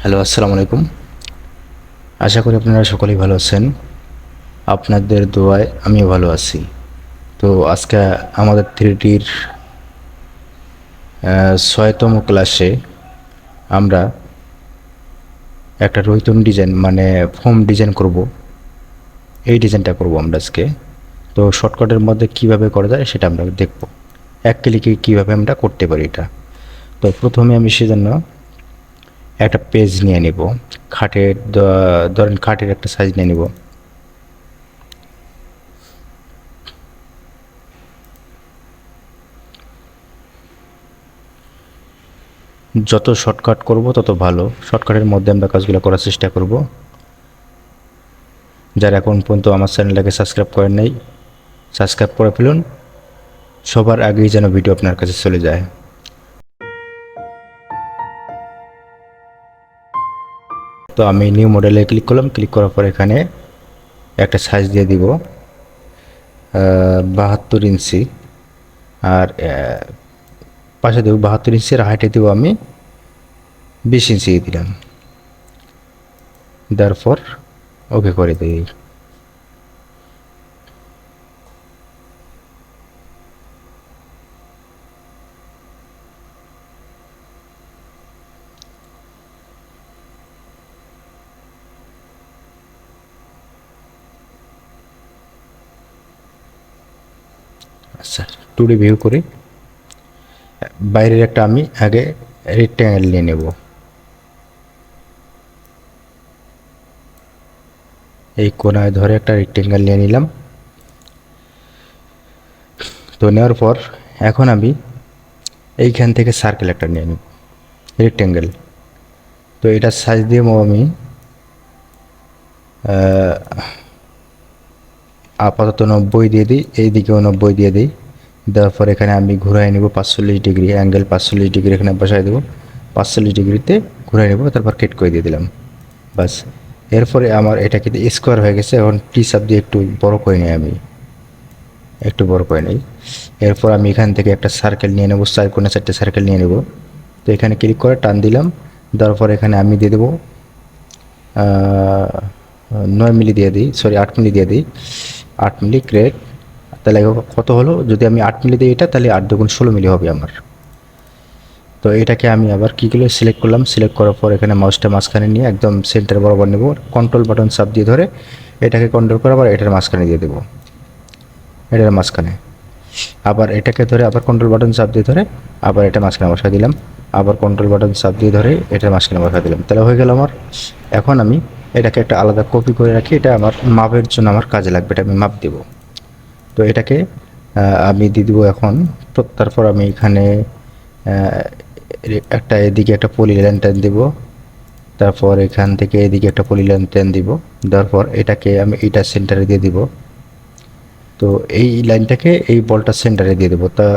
Hello, আসসালামু আলাইকুম। আশা করি আপনারা সকলেই ভালো আছেন। আপনাদের দোয়ায় আমিও ভালো আছি। তো আজকে আমাদের থ্রিটির ৬তম ক্লাসে আমরা একটা রৈতন ডিজাইন মানে ফোম ডিজাইন করব। এই ডিজাইনটা করব আমরা আজকে। তো শর্টকাটের মধ্যে কিভাবে করা যায় সেটা আমরা দেখব। এক ক্লিকে কিভাবে আমরা করতে পারি এটা। তো প্রথমে আমি সেজন্য একটা পেজ নিয়ে নিব। ধরেন খাটের একটা সাইজ নিয়ে নিব। যত শর্টকাট করব তত ভালো। শর্টকাটের মধ্যে আমরা কাজগুলো করার চেষ্টা করব। যারা এখন পর্যন্ত আমার চ্যানেলটাকে সাবস্ক্রাইব করেন নাই, সাবস্ক্রাইব করে ফেলুন। সবার আগেই যেন ভিডিও আপনার কাছে চলে যায়। তো আমি নিউ মডেলে ক্লিক করলাম। ক্লিক করার পর এখানে একটা সাইজ দিয়ে দিব 72 ইঞ্চি। আর পাশে দেবো 72 ইঞ্চি, আর হাইটে দেবো আমি 20 ইঞ্চি দিলাম। দেওয়ার পর ওকে করে দিই। আচ্ছা, 2D ভিউ করি। বাইরের একটা আমি আগে রেক্ট্যাঙ্গেল নিয়ে নেব। এই কোনায় ধরে একটা রেক্ট্যাঙ্গেল নিয়ে নিলাম। তো নেওয়ার পর এখন আমি এইখান থেকে সার্কেল একটা নিয়ে নেব, রেক্ট্যাঙ্গেল। তো এটা সাইজ দিয়ে আমি আপাতত 90 দিয়ে দিই, এইদিকেও 90 দিয়ে দিই। দেওয়ার পর এখানে আমি ঘুরাই নেব 45 ডিগ্রি, অ্যাঙ্গেল 45 ডিগ্রি এখানে বসাই দেবো। 45 ডিগ্রিতে ঘুরাই নেব, তারপর কেট করে দিয়ে দিলাম। বাস, এরপরে আমার এটা কিন্তু স্কোয়ার হয়ে গেছে। এখন টি সাপ দিয়ে একটু বড় করে নিই, আমি একটু বড় করে নিই। এরপর আমি এখান থেকে একটা সার্কেল নিয়ে নেব, 4 সার্কেল নিয়ে নেব। তো এখানে ক্লিক করে টান দিলাম। দেওয়ার পর এখানে আমি দিয়ে দেবো 9 মিলি দিয়ে দিই, সরি 8 মিলি দিয়ে দিই। 8 মিলি গ্রেড। তাহলে কত হলো, যদি আমি 8 মিলি দিই এটা, তাহলে 8 দুগুণ 16 মিলি হবে আমার। তো এটাকে আমি আবার কী করে সিলেক্ট করলাম। সিলেক্ট করার পর এখানে মাউসটা মাঝখানে নিয়ে একদম সেন্টার বরাবর নেব। কন্ট্রোল বাটন চাপ দিয়ে ধরে এটাকে কন্ট্রোল করে আবার এটার মাঝখানে দিয়ে দেবো, এটার মাঝখানে। আবার এটাকে ধরে আবার কন্ট্রোল বাটন চাপ দিয়ে ধরে আবার এটা মাঝখানে বসা দিলাম। আবার কন্ট্রোল বাটন চাপ দিয়ে ধরে এটার মাঝখানে বসা দিলাম। তাহলে হয়ে গেল আমার। এখন আমি এটাকে একটা আলাদা কপি করে রাখি, এটা আমার মাপের জন্য আমার কাজে লাগবে, এটা আমি মাপ দেব। তো এটাকে আমি দিয়ে দেবো এখন। তো তারপর আমি এখানে একটা এদিকে একটা পলিলাইন টেন দিব। তারপর এখান থেকে এদিকে একটা পলিলাইন টেন দিব। দেওয়ার পর এটাকে আমি এইটা সেন্টারে দিয়ে দিব। তো এই লাইনটাকে এই বলটা সেন্টারে দিয়ে দেবো। তা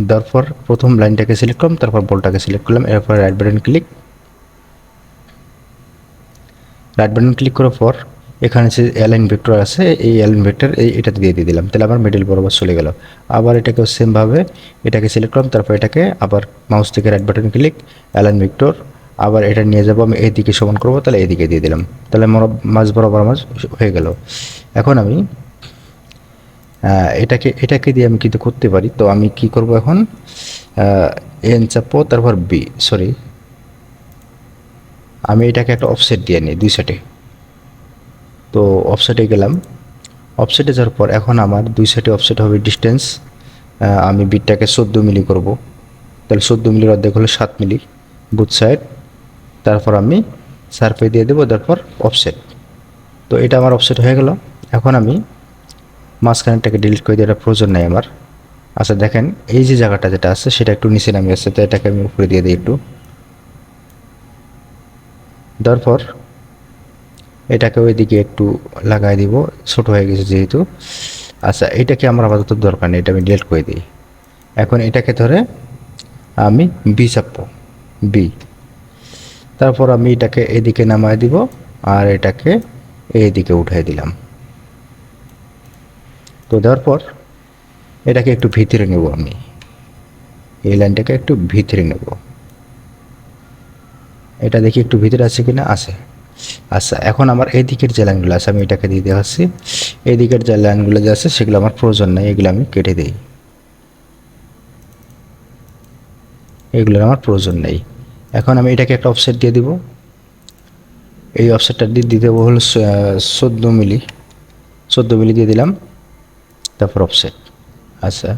দেওয়ার পর প্রথম লাইনটাকে সিলেক্ট করলাম, তারপর বলটাকে সিলেক্ট করলাম। এরপর right button click. Right button click করার পর এখানে যে অ্যালাইন ভেক্টর আছে, এই অ্যালাইন ভেক্টর এটাতে দিয়ে দিলাম। তাহলে আমার মিডল বরাবর চলে গেল। আবার এটাকে সেমভাবে এটাকে সিলেক্ট করলাম, তারপর এটাকে আবার মাউস থেকে right button click, align vector. আবার এটা নিয়ে যাবো আমি এইদিকে সমান করবো, তাহলে এইদিকে দিয়ে দিলাম। তাহলে মাঝ বরাবর মাঝ হয়ে গেল। এখন আমি এটাকে দিয়ে আমি কিন্তু করতে পারি। তো আমি কি করব এখন, এন চাপো, তারপর বি, সরি আমি এটাকে একটা অফসেট দিয়ে নিই 2 সাইডে। তো অফসেটে গেলাম। অফসেটে যাওয়ার পর এখন আমার 2 সাইডে অফসেট হবে ডিস্টেন্স। আমি বিটটাকে 14 মিলি করব। তাহলে 14 মিলির অর্ধেক হলো 7 মিলি বুথ সাইড। তারপর আমি সারফে দিয়ে দেবো, তারপর অফসেট। তো এটা আমার অফসেট হয়ে গেল। এখন আমি মাঝখানেরটাকে ডিলিট করে দিয়ে, এটা প্রয়োজন নেই আমার। আচ্ছা দেখেন, এই যে জায়গাটা যেটা আছে সেটা একটু নিচে নামিয়ে আসছে, তো এটাকে আমি উপরে দিয়ে দিই একটু। দেওয়ার পর এটাকে ওইদিকে একটু লাগাই দিব, ছোট হয়ে গেছে যেহেতু। আচ্ছা, এটাকে আমার আপাতত দরকার নেই, এটা আমি ডিলিট করে দিই। এখন এটাকে ধরে আমি বি চাপবো, বি। তারপর আমি এটাকে এদিকে নামায় দিব, আর এটাকে এইদিকে উঠাই দিলাম। তো দেওয়ার পর এটাকে একটু ভিতরে নেব, আমি এই লাইনটাকে একটু ভিতরে নেব। এটা দেখি একটু ভিতরে আছে কিনা, আছে। আচ্ছা, এখন আমার এই দিকের যে লাইনগুলো আছে আমি এটাকে দিয়ে দেখাচ্ছি। এই দিকের যে লাইনগুলো যে আছে সেগুলো আমার প্রয়োজন নেই, এগুলো আমি কেটে দিই, এগুলোর আমার প্রয়োজন নেই। এখন আমি এটাকে একটা অফসেট দিয়ে দিব। এই অফসেটটা দিয়ে দেবো হলো 14 মিলি, 14 মিলি দিয়ে দিলাম, তারপর অফসেট। আচ্ছা,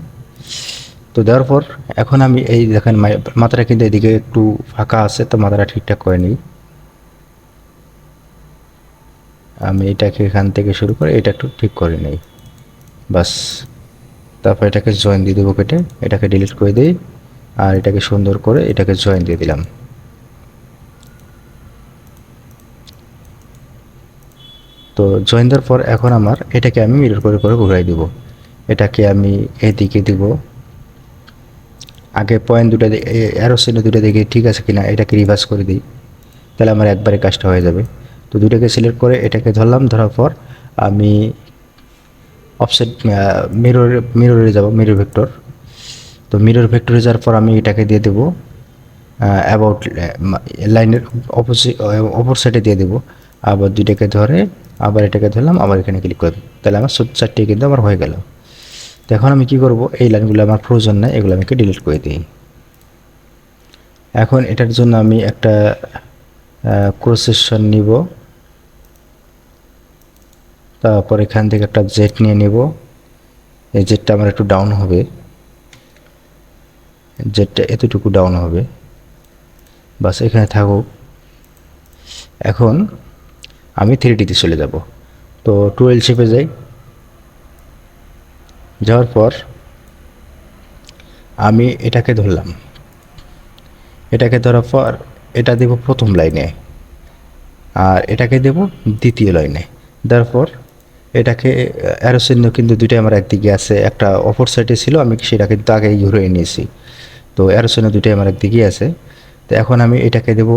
তো দেওয়ার পর এখন আমি এই দেখেন মাথাটা কিন্তু এদিকে একটু ফাঁকা আছে, তো মাথাটা ঠিকঠাক করে নিই। আমি এটাকে এখান থেকে শুরু করে এটা একটু ঠিক করে নিই, বাস। তারপর এটাকে জয়েন দিয়ে দেবো কেটে, এটাকে ডিলিট করে দিই, আর এটাকে সুন্দর করে এটাকে জয়েন দিয়ে দিলাম। তো জয়েন দেওয়ার পর এখন আমার এটাকে আমি মিরর করে করে ঘুরাই দিব। এটাকে আমি এদিকে দিব, আগে পয়েন্ট দুটো অ্যারো চিহ্ন দুটো দেখে ঠিক আছে কিনা এটাকে রিভার্স করে দিই, তাহলে আমার একবারে কাজটা হয়ে যাবে। তো দুটোকে সিলেক্ট করে এটাকে ধরলাম, ধরার পর আমি অফসেট মিররে যাব, মিরর ভেক্টর। তো মিরর ভেক্টরে যাওয়ার পর আমি এটাকে দিয়ে দেবো অ্যাবাউট লাইনের অপর সাইডে দিয়ে দেবো। আবার দুইটাকে ধরে আবার এটাকে ধরলাম, আবার এখানে ক্লিক করে দেবো, তাহলে আমার 4টি কিন্তু আমার হয়ে গেল। তো এখন আমি কি করব, এই লাইনগুলো আমার প্রয়োজন নাই, এগুলো আমাকে ডিলিট করে দিই। এখন এটার জন্য আমি একটা ক্রস সেকশন নিব, তারপর এখান থেকে একটা জেড নিয়ে নেব। এই জেডটা আমার একটু ডাউন হবে, জেডটা এতটুকু ডাউন হবে, বাস এখানে থাকুক। এখন আমি 3Dতে চলে যাব। তো 12 শেপে যাই, যাওয়ার পর আমি এটাকে ধরলাম, এটাকে ধরার পর এটা দেব প্রথম লাইনে, আর এটাকে দেব দ্বিতীয় লাইনে। তারপর এটাকে অ্যারো চিহ্ন কিন্তু দুইটাই আমার একদিকে আছে, একটা অপর সাইডে ছিল, আমি সেটা কিন্তু আগেই ঘুরিয়ে নিয়েছি। তো অ্যারো চিহ্ন দুইটাই আমার একদিকেই আছে। তো এখন আমি এটাকে দেব,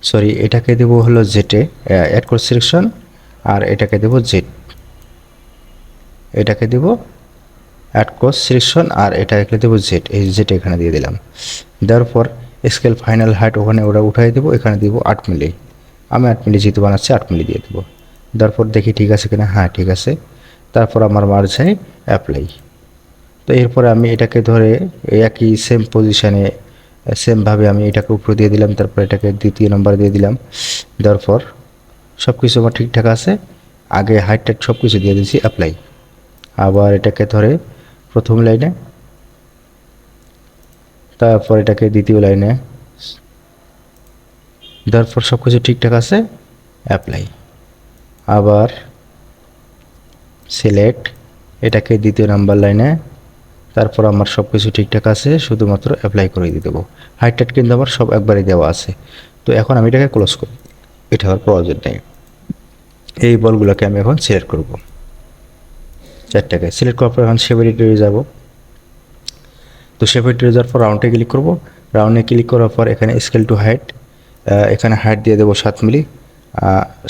সরি এটাকে দেব হলো জেটে অ্যাড কোর্স সিলেকশন, আর এটাকে দেব জেড, এটাকে দেব অ্যাড কোর্স সিলেকশন, আর এটাকে দেব জেড, এই জেড এখানে দিয়ে দিলাম। দেওয়ার পর স্কেল ফাইনাল হাইট ওখানে ওটা উঠাই দেবো, এখানে দিব 8 মিলি, আমি 8 মিলি যেহেতু বানাচ্ছি 8 মিলি দিয়ে দেবো। তারপর দেখি ঠিক আছে কিনা, হ্যাঁ ঠিক আছে। তারপর আমার মার্জায় অ্যাপ্লাই। তো এরপরে আমি এটাকে ধরে একই সেম পজিশানে সেমভাবে আমি এটাকে উপরে দিয়ে দিলাম, তারপর এটাকে দ্বিতীয় নম্বর দিয়ে দিলাম। দেওয়ার পর সব কিছু আমার ঠিকঠাক আছে, আগে হাইট টাইট সব কিছু দিয়ে দিয়েছি, অ্যাপ্লাই। আবার এটাকে ধরে প্রথম লাইনে, তারপর এটাকে দ্বিতীয় লাইনে, দেওয়ার পর সব কিছু ঠিকঠাক আছে, অ্যাপ্লাই। আবার সিলেক্ট, এটাকে দ্বিতীয় নাম্বার লাইনে, তারপর আমার সব কিছু ঠিকঠাক আছে, শুধুমাত্র অ্যাপ্লাই করে দিয়ে দেবো। হাইট টাইট কিন্তু আমার সব একবারে দেওয়া আছে। তো এখন আমি এটাকে ক্লোজ করি, এটা আমার প্রয়োজন নেই। এই বলগুলোকে আমি এখন সিলেক্ট করব, 4টাকে সিলেক্ট করার পর এখন শেপ এডিটরে যাব। তো শেপ এডিটরে যাওয়ার পর রাউন্ডে ক্লিক করব, রাউন্ডে ক্লিক করার পর এখানে স্কেল টু হাইট, এখানে হাইট দিয়ে দেবো 7 মিলি,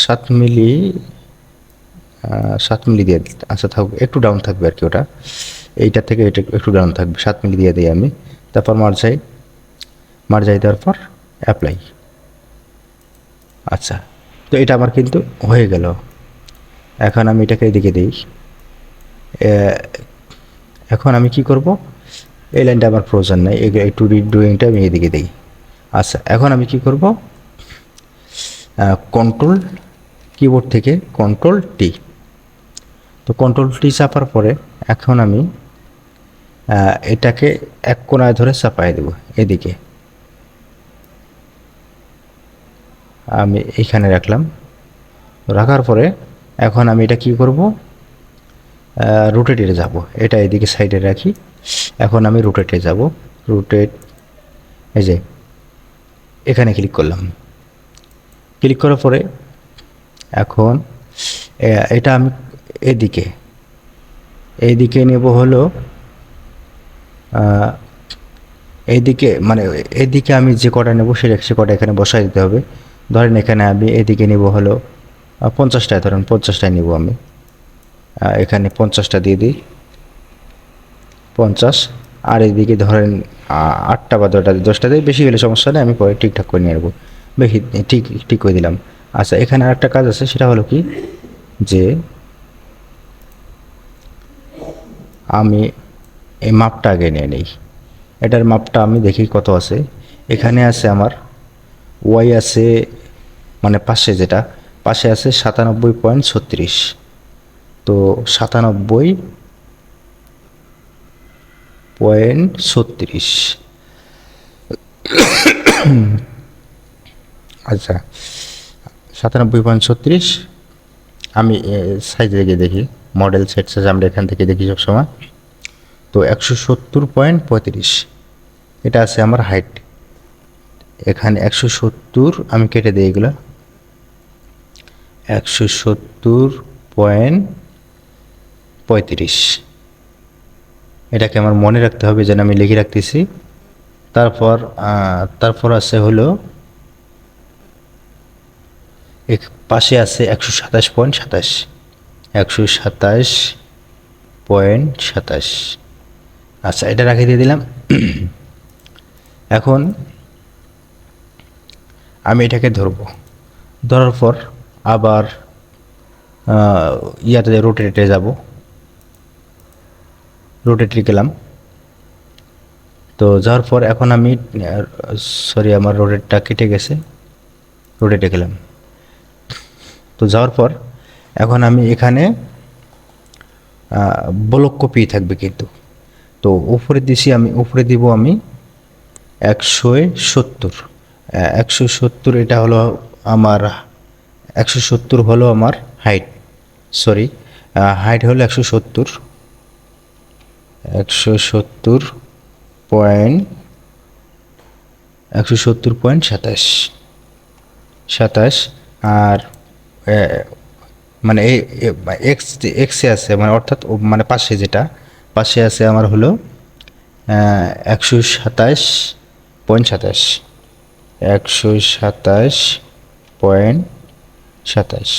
7 মিলি, 7 মিলি দিয়ে, আচ্ছা থাকবে একটু ডাউন থাকবে আর কি, ওটা এইটা থেকে এটা একটু ডাউন থাকবে, 7 মিলি দিয়ে দিই আমি। তারপর মার্জাই, মার্জাই দেওয়ার পর অ্যাপ্লাই। আচ্ছা, তো এটা আমার কিন্তু হয়ে গেল। এখন আমি এটাকে এদিকে দিই। এখন আমি কি করব, এই লাইনটা আমার প্রয়োজন নেই, একটু রিডুইংটা আমি এদিকে দিই। আচ্ছা, এখন আমি কি করব, কন্ট্রোল কিবোর্ড থেকে কন্ট্রোল টি, তো কন্ট্রোল টি চাপার পরে এখন আমি এটাকে এক কোণায় ধরে চাপাই দেব, এদিকে আমি এইখানে রাখলাম। রাখার পরে এখন আমি এটা কি করব, রোটেটে যাব, এটা এদিকে সাইডে রাখি। এখন আমি রোটেটে যাব, রোটেট, এই যে এখানে ক্লিক করলাম। ক্লিক করার পরে এখন এটা আমি এদিকে এইদিকে নেব হলো এইদিকে, মানে এদিকে আমি যে কটা নেব সে কটা এখানে বসাই দিতে হবে। ধরেন এখানে আমি এদিকে নেব হলো 50টায়, ধরেন 50টায় নেব আমি, এখানে 50টা দিয়ে দিই, 50। আর এদিকে ধরেন 8টা বা 10টা দিয়ে, বেশি হলে সমস্যা নেই, আমি পরে ঠিকঠাক করে নিয়ে নেবো। বেশি ঠিক ঠিক করে দিলাম। আচ্ছা, এখানে আরেকটা কাজ আছে, সেটা হলো কি যে আমি এই মাপটা আগে নিয়ে নিই। এটার মাপটা আমি দেখি কত আছে। এখানে আছে আমার ওয়াই আছে, মানে পাশে যেটা পাশে আছে 97.36। তো 97.36। আচ্ছা, 97.36 আমি সাইজ রেখে দেখি, মডেল সেট সাইজ আমরা এখান থেকে দেখি সবসময়। তো 170.35 এটা আছে আমার হাইট। এখানে 170 আমি কেটে দিই এগুলো, 170.35 এটাকে আমার মনে রাখতে হবে, যেন আমি লিখে রাখতেছি। তারপর আছে হলো পাশে আছে 127.27, 127.27। আচ্ছা, এটা রাখে দিয়ে দিলাম। এখন আমি এটাকে ধরবো, ধরার পর আবার ইয়াতে রোটেটে যাব, রোটেটে গেলাম। তো যাওয়ার পর এখন আমি সরি, আমার রোটেটটা কেটে গেছে, রোটেটে গেলাম। তো যাওয়ার পর এখন আমি এখানে ব্লক কপি থাকবে কিন্তু। তো উপরে দিছি আমি, উপরে দিব আমি 170। 170 এটা হলো আমার, 170 হলো আমার হাইট, সরি হাইট হলো 170, 170.27। আর মানে এই এক্সে আছে, মানে অর্থাৎ মানে পাশে যেটা পাশে আছে আমার হলো 127.27, 127.27।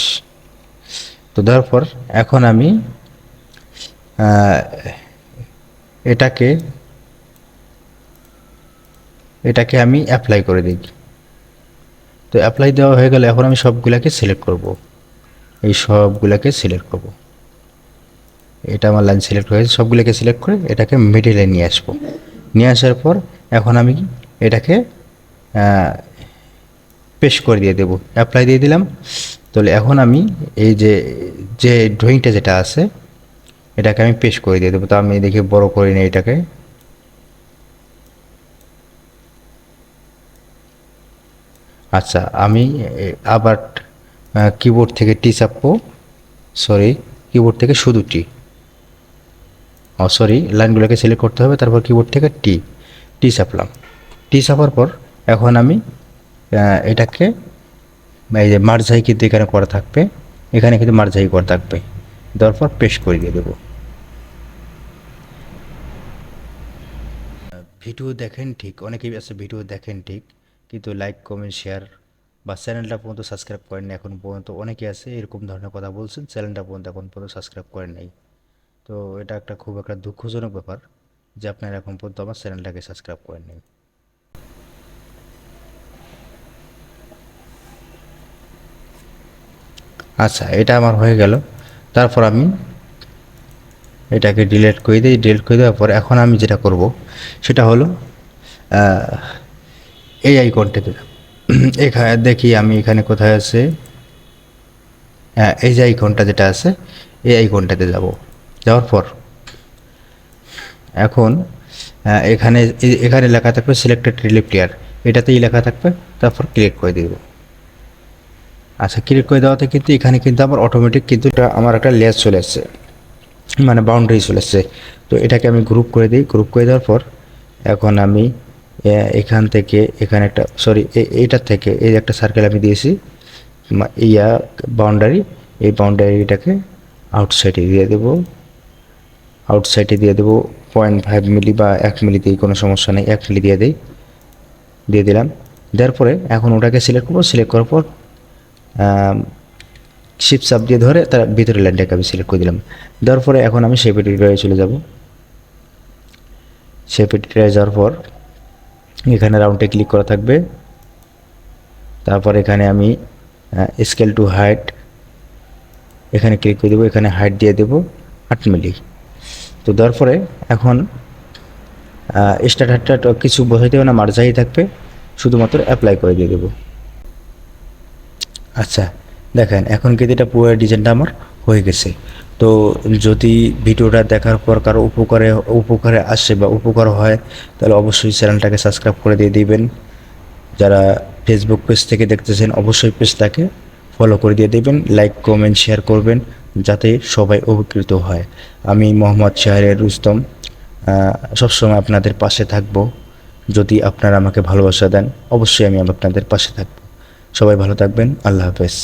তো তারপর এখন আমি এটাকে আমি অ্যাপ্লাই করে দিই। তো অ্যাপ্লাই দেওয়া হয়ে গেলে এখন আমি সবগুলাকে সিলেক্ট করব, এই সবগুলাকে সিলেক্ট করব। এটা আমার লাইন সিলেক্ট হয়েছে, সবগুলোকে সিলেক্ট করে এটাকে মিডিলে নিয়ে আসবো। নিয়ে আসার পর এখন আমি এটাকে পেস্ট করে দিয়ে দেবো, অ্যাপ্লাই দিয়ে দিলাম। তাহলে এখন আমি এই যে ড্রয়িংটা যেটা আছে এটাকে আমি পেস্ট করে দিয়ে দেবো। তো আমি দেখি বড় করে নিই এটাকে। আচ্ছা, আমি আবার কিবোর্ড থেকে টি চাপবো, সরি কিবোর্ড থেকে শুধু টি, সরি লাইনগুলোকে সিলেক্ট করতে হবে, তারপর কিবোর্ড থেকে টি চাপলাম। টি চাপার পর এখন আমি এটাকে এই যে মার্জাই কিন্তু এখানে করা থাকবে, এখানে কিন্তু মার্জাই করা থাকবে, দেওয়ার পর পেস্ট করে দিয়ে দেবো। ভিডিও দেখেন ঠিক, অনেকেই আছে ভিডিও দেখেন ঠিক, কিন্তু লাইক কমেন্ট শেয়ার বা চ্যানেলটা পর্যন্ত সাবস্ক্রাইব করেন না এখন পর্যন্ত। অনেকে আছে এরকম ধরনের কথা বলছেন, চ্যানেলটা পর্যন্ত এখন পর্যন্ত সাবস্ক্রাইব করেন নাই। তো এটা একটা খুব একটা দুঃখজনক ব্যাপার যে আপনারা এখন পর্যন্ত আমার চ্যানেলটাকে সাবস্ক্রাইব করেন নাই। আচ্ছা, এটা আমার হয়ে গেল। তারপর আমি এটাকে ডিলিট করে দিই। ডিলিট করে দেওয়ার পর এখন আমি যেটা করব সেটা হলো এই আইকনটাতে এখানে দেখি আমি এখানে কোথায় আছে, হ্যাঁ এই যে আইকনটা যেটা আছে এই আইকনটাতে যাব। যাওয়ার পর এখন এখানে লেখা থাকবে সিলেক্টেড রিলিফ লেয়ার, এটাতেই লেখা থাকবে, তারপর ক্লিক করে দিব। আচ্ছা, ক্লিক করে দেওয়াতে কিন্তু এখানে কিন্তু আমার অটোমেটিক কিন্তু আমার একটা লেয়ার চলে আসছে, মানে বাউন্ডারি চলে আসছে। তো এটাকে আমি গ্রুপ করে দিই। গ্রুপ করে দেওয়ার পর এখন আমি এখান থেকে এখানে একটা, সরি এইটার থেকে এই একটা সার্কেল আমি দিয়েছি বাউন্ডারি, এই বাউন্ডারিটাকে আউটসাইডে দিয়ে দেবো, আউটসাইডে দিয়ে দেবো 0.5 মিলি বা 1 মিলি দিয়ে কোনো সমস্যা নেই, 1 মিলি দিয়ে দিলাম। দেওয়ার পরে এখন ওটাকে সিলেক্ট করবো। সিলেক্ট করার পর শিফট চাপ দিয়ে ধরে তার ভিতরে লাইনটাকে আমি সিলেক্ট করে দিলাম। দেওয়ার পরে এখন আমি শেপ এডিটরে চলে যাব। শেপ এডিটরে যাওয়ার পর এখানে রাউন্ডে ক্লিক করা থাকবে, তারপর এখানে আমি স্কেল টু হাইট এখানে ক্লিক করে দেবো, এখানে হাইট দিয়ে দেবো 8 মিলি। তো দেওয়ার পরে এখন স্টার্ট হাইটটা কিছু বোঝাইতে হবে না, মার্জাই থাকবে, শুধুমাত্র অ্যাপ্লাই করে দিয়ে দেবো। আচ্ছা দেখেন এখন কিন্তু এটা পুরো ডিজাইনটা আমার হয়ে গেছে। তো যদি ভিডিওটা দেখার পর কারো উপকারে আসে বা উপকার হয়, তাহলে অবশ্যই চ্যানেলটাকে সাবস্ক্রাইব করে দিয়ে দিবেন। যারা ফেসবুক পেজ থেকে দেখতেছেন অবশ্যই পেজটাকে ফলো করে দিয়ে দেবেন, লাইক কমেন্ট শেয়ার করবেন যাতে সবাই উপকৃত হয়। আমি মোহাম্মদ শাহরিয়ার রুস্তম সবসময় আপনাদের পাশে থাকব। যদি আপনারা আমাকে ভালোবাসা দেন অবশ্যই আমি আপনাদের পাশে থাকব। সবাই ভালো থাকবেন, আল্লাহ হাফেজ।